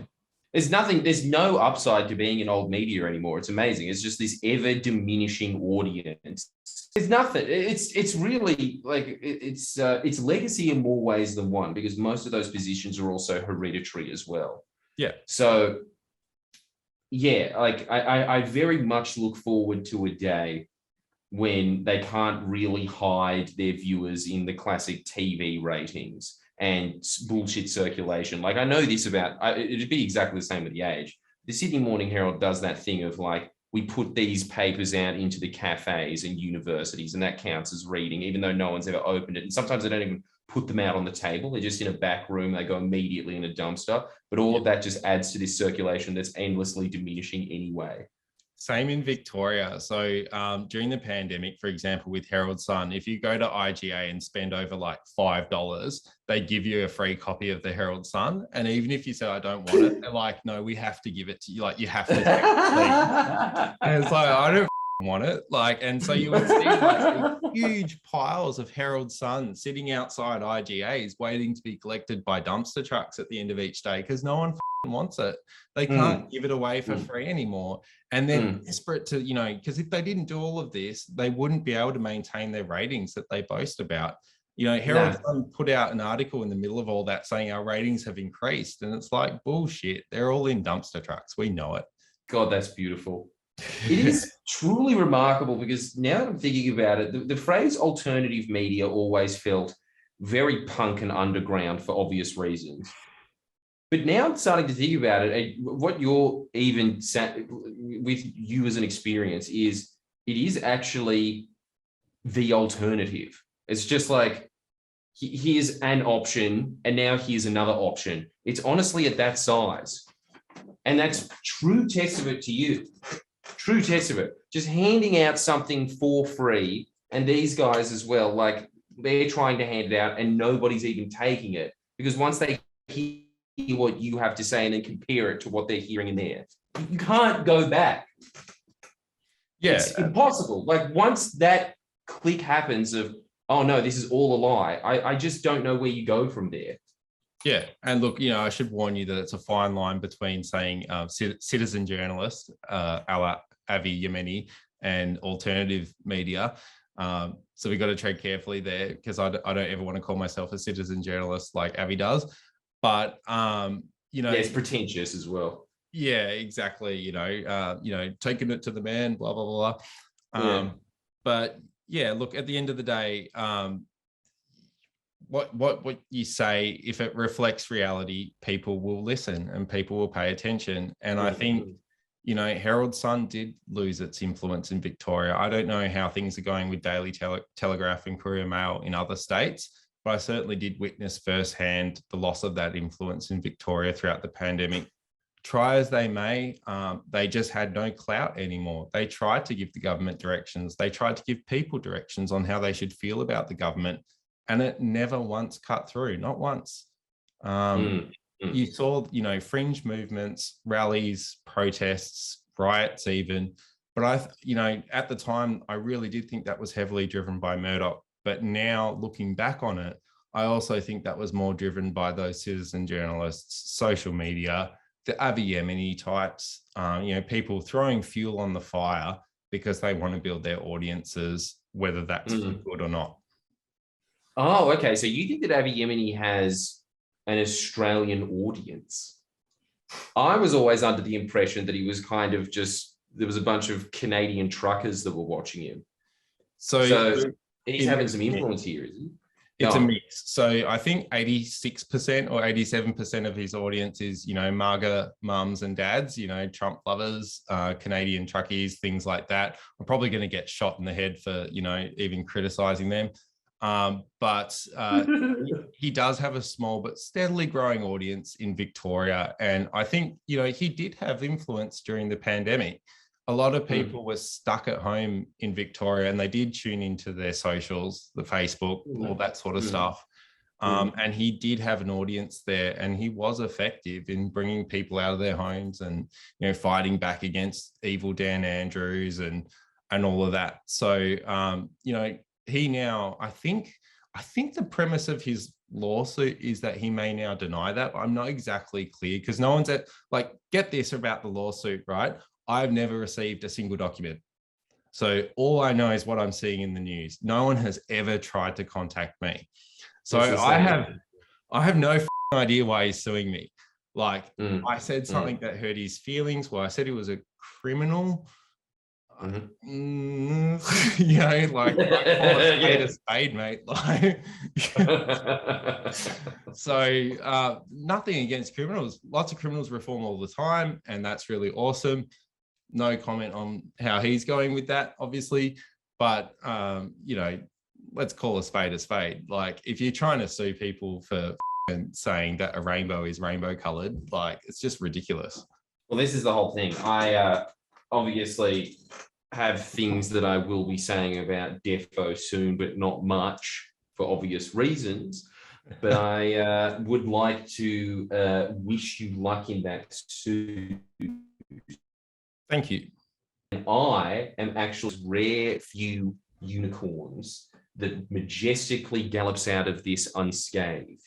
Speaker 1: There's no upside to being in old media anymore. It's amazing. It's just this ever diminishing audience. There's nothing. It's really like it's legacy in more ways than one, because most of those positions are also hereditary as well.
Speaker 2: Yeah.
Speaker 1: So yeah, like I very much look forward to a day when they can't really hide their viewers in the classic TV ratings and bullshit circulation. Like, I know this about, it'd be exactly the same with The Age. The Sydney Morning Herald does that thing of like, we put these papers out into the cafes and universities, and that counts as reading, even though no one's ever opened it. And sometimes they don't even put them out on the table. They're just in a back room. They go immediately in a dumpster. But all of that just adds to this circulation that's endlessly diminishing anyway.
Speaker 2: Same in Victoria. So during the pandemic, for example, with Herald Sun, if you go to IGA and spend over like $5, they give you a free copy of the Herald Sun. And even if you say, I don't want it, they're like, no, we have to give it to you. Like, you have to take it. And it's like, I don't want it. Like, and so you would see like huge piles of Herald Sun sitting outside IGAs waiting to be collected by dumpster trucks at the end of each day because no one wants it. They can't give it away for free anymore. And they're desperate to, you know, because if they didn't do all of this, they wouldn't be able to maintain their ratings that they boast about. You know, Herald Sun put out an article in the middle of all that saying our ratings have increased. And it's like, bullshit. They're all in dumpster trucks. We know it.
Speaker 1: God, that's beautiful. It is truly remarkable because now that I'm thinking about it, the phrase alternative media always felt very punk and underground for obvious reasons. But now I'm starting to think about it, what you're even with you as an experience is it is actually the alternative. It's just like, here's an option and now here's another option. It's honestly at that size. And that's true testament to you. True testament. Just handing out something for free. And these guys as well, like they're trying to hand it out and nobody's even taking it. Because once they hear what you have to say and then compare it to what they're hearing in there, you can't go back.
Speaker 2: Yeah.
Speaker 1: It's impossible. Like once that click happens of, oh no, this is all a lie, I just don't know where you go from there.
Speaker 2: Yeah. And look, you know, I should warn you that it's a fine line between saying citizen journalist, a la Avi Yemini, and alternative media. So we've got to tread carefully there because I don't ever want to call myself a citizen journalist like Avi does. But, you know,
Speaker 1: it's pretentious as well.
Speaker 2: Yeah, exactly. You know, taking it to the man, blah, blah, blah. But yeah, look, at the end of the day, what you say, if it reflects reality, people will listen and people will pay attention. And I think, you know, Herald Sun did lose its influence in Victoria. I don't know how things are going with Daily Telegraph and Courier Mail in other states, but I certainly did witness firsthand the loss of that influence in Victoria throughout the pandemic. Try as they may, they just had no clout anymore. They tried to give the government directions. They tried to give people directions on how they should feel about the government. And it never once cut through, not once. You saw, you know, fringe movements, rallies, protests, riots even. But you know, at the time, I really did think that was heavily driven by Murdoch. But now looking back on it, I also think that was more driven by those citizen journalists, social media, the Avi Yemini types, you know, people throwing fuel on the fire because they want to build their audiences, whether that's good or not.
Speaker 1: Oh, okay. So you think that Avi Yemini has an Australian audience? I was always under the impression that he was kind of just, there was a bunch of Canadian truckers that were watching him. So he's having some influence here, is he?
Speaker 2: It's a mix. So I think 86% or 87% of his audience is, you know, MAGA mums and dads, you know, Trump lovers, Canadian truckies, things like that. I'm probably going to get shot in the head for, you know, even criticizing them. But he does have a small but steadily growing audience in Victoria. And I think, you know, he did have influence during the pandemic. A lot of people were stuck at home in Victoria and they did tune into their socials, the Facebook, all that sort of stuff. And he did have an audience there and he was effective in bringing people out of their homes and, you know, fighting back against evil Dan Andrews and all of that. So, you know, he now, I think the premise of his lawsuit is that he may now deny that. I'm not exactly clear because no one's get this about the lawsuit, right? I've never received a single document. So all I know is what I'm seeing in the news. No one has ever tried to contact me. So I have no idea why he's suing me. Like I said something that hurt his feelings. Well, I said he was a criminal. You know, like call a spade, mate. Like, so nothing against criminals. Lots of criminals reform all the time, and that's really awesome. No comment on how he's going with that, obviously, but you know, let's call a spade a spade. Like, if you're trying to sue people for saying that a rainbow is rainbow colored, like, it's just ridiculous.
Speaker 1: Well, this is the whole thing. obviously have things that I will be saying about Defo soon, but not much for obvious reasons. But I would like to wish you luck in that suit.
Speaker 2: Thank you.
Speaker 1: I am actually rare few unicorns that majestically gallops out of this unscathed.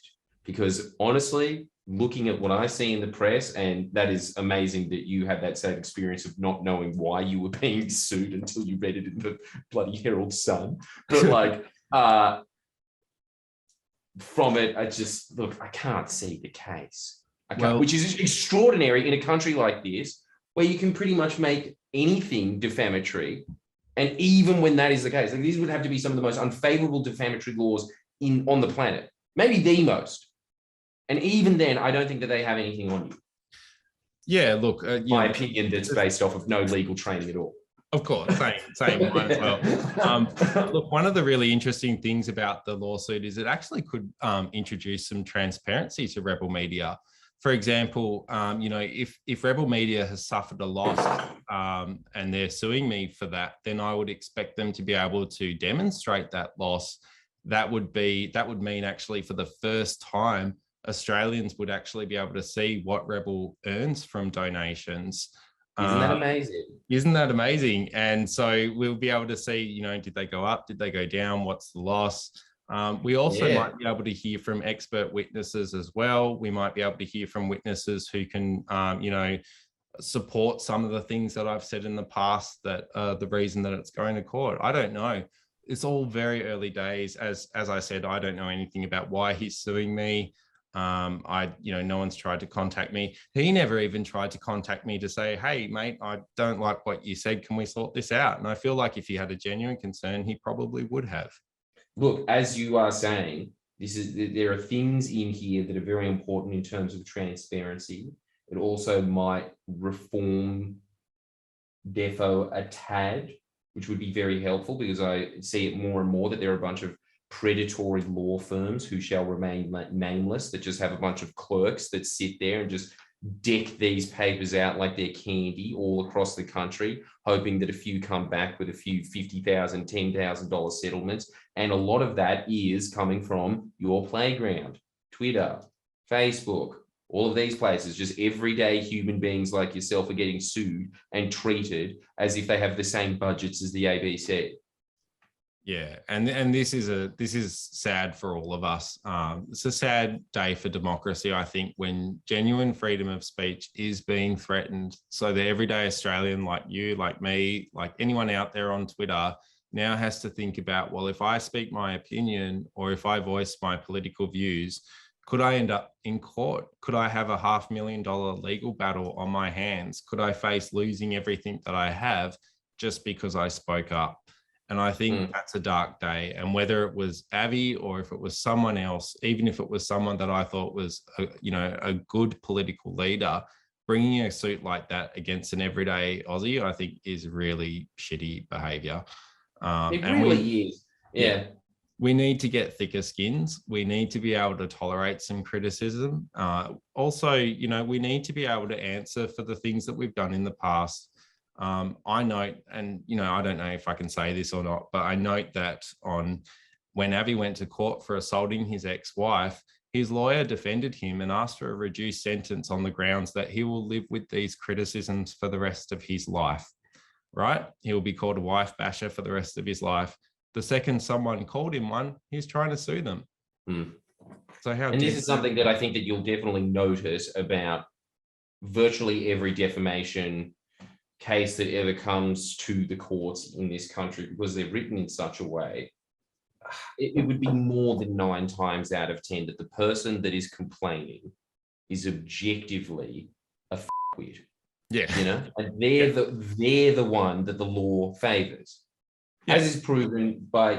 Speaker 1: Because honestly, looking at what I see in the press, and that is amazing that you had that same experience of not knowing why you were being sued until you read it in the bloody Herald Sun. But like, from it, I just look, I can't see the case. Which is extraordinary in a country like this, where you can pretty much make anything defamatory. And even when that is the case, like these would have to be some of the most unfavorable defamatory laws on the planet, maybe the most. And even then, I don't think that they have anything on you.
Speaker 2: Yeah, look,
Speaker 1: my opinion that's based off of no legal training at all.
Speaker 2: Of course, same mine as well. Look, one of the really interesting things about the lawsuit is it actually could introduce some transparency to Rebel Media. For example, if Rebel Media has suffered a loss and they're suing me for that, then I would expect them to be able to demonstrate that loss. That would mean actually for the first time, Australians would actually be able to see what Rebel earns from donations.
Speaker 1: Isn't that amazing?
Speaker 2: Isn't that amazing? And so we'll be able to see, did they go up? Did they go down? What's the loss? We also might be able to hear from expert witnesses as well. We might be able to hear from witnesses who can, support some of the things that I've said in the past that the reason that it's going to court. I don't know. It's all very early days. As I said, I don't know anything about why he's suing me. No one's tried to contact me. He never even tried to contact me to say, hey mate, I don't like what you said, can we sort this out? And I feel like if he had a genuine concern, he probably would have.
Speaker 1: Look, as you are saying, there are things in here that are very important in terms of transparency. It also might reform Defo a tad, which would be very helpful, because I see it more and more that there are a bunch of predatory law firms who shall remain nameless that just have a bunch of clerks that sit there and just deck these papers out like they're candy all across the country, hoping that a few come back with a few $50,000, $10,000 settlements. And a lot of that is coming from your playground, Twitter, Facebook, all of these places. Just everyday human beings like yourself are getting sued and treated as if they have the same budgets as the ABC.
Speaker 2: Yeah, and this is sad for all of us. It's a sad day for democracy, I think, when genuine freedom of speech is being threatened. So the everyday Australian like you, like me, like anyone out there on Twitter now has to think about, well, if I speak my opinion or if I voice my political views, could I end up in court? Could I have a $500,000 legal battle on my hands? Could I face losing everything that I have just because I spoke up? And I think that's a dark day. And whether it was Avi or if it was someone else, even if it was someone that I thought was, a good political leader, bringing a suit like that against an everyday Aussie, I think is really shitty behavior.
Speaker 1: It really is. Yeah.
Speaker 2: We need to get thicker skins. We need to be able to tolerate some criticism. Also, we need to be able to answer for the things that we've done in the past. I note, and I don't know if I can say this or not, but I note that when Avi went to court for assaulting his ex-wife, his lawyer defended him and asked for a reduced sentence on the grounds that he will live with these criticisms for the rest of his life, right? He will be called a wife basher for the rest of his life. The second someone called him one, he's trying to sue them. So
Speaker 1: this is something that I think that you'll definitely notice about virtually every defamation case that ever comes to the courts in this country, because they're written in such a way, it would be more than 9 times out of 10 that the person that is complaining is objectively a f***wit.
Speaker 2: Yeah.
Speaker 1: And they're the one that the law favors. As is proven by,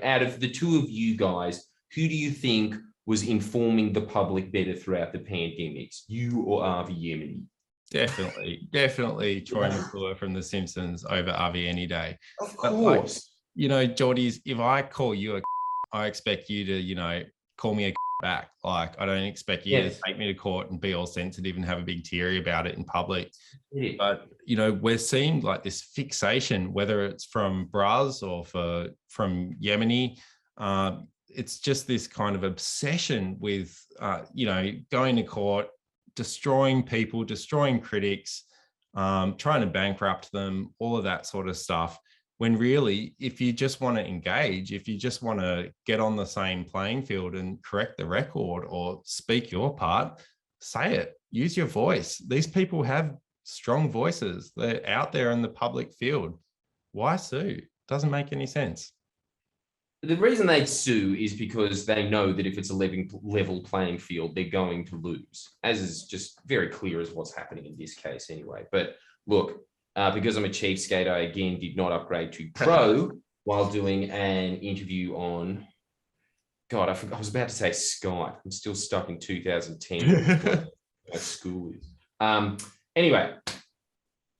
Speaker 1: out of the two of you guys, who do you think was informing the public better throughout the pandemics, you or Avi Yemini?
Speaker 2: Definitely Troy McClure from The Simpsons over Avi any day.
Speaker 1: Of course.
Speaker 2: Geordies, if I call you I expect you to, call me a back. Like, I don't expect you to take me to court and be all sensitive and have a big teary about it in public. But, we're seeing like this fixation, whether it's from Braz or from Yemini. It's just this kind of obsession with, going to court, destroying people, destroying critics, trying to bankrupt them, all of that sort of stuff. When really, if you just want to engage, if you just want to get on the same playing field and correct the record or speak your part, say it, use your voice. These people have strong voices. They're out there in the public field. Why sue? Doesn't make any sense.
Speaker 1: The reason they sue is because they know that if it's a level playing field, they're going to lose, as is just very clear as what's happening in this case anyway. But look, because I'm a cheapskate, I again did not upgrade to Pro while doing an interview on, God, I was about to say Skype. I'm still stuck in 2010. My school is. Anyway,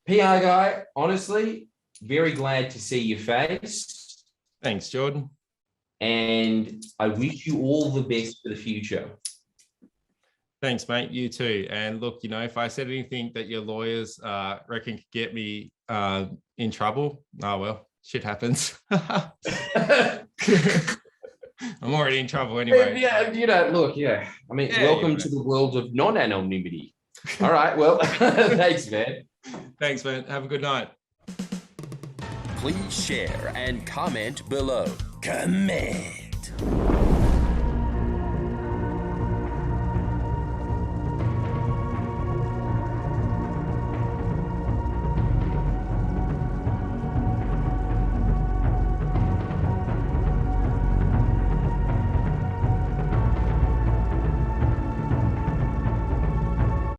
Speaker 1: PRGuy, honestly, very glad to see your face.
Speaker 2: Thanks, Jordan.
Speaker 1: And I wish you all the best for the future.
Speaker 2: Thanks, mate. You too. And look, if I said anything that your lawyers reckon could get me in trouble, oh well, shit happens. I'm already in trouble anyway.
Speaker 1: Yeah, look, yeah. I mean, welcome to the world of non-anonymity. All right, well, thanks, man.
Speaker 2: Thanks, man. Have a good night.
Speaker 3: Please share and comment below. Comment.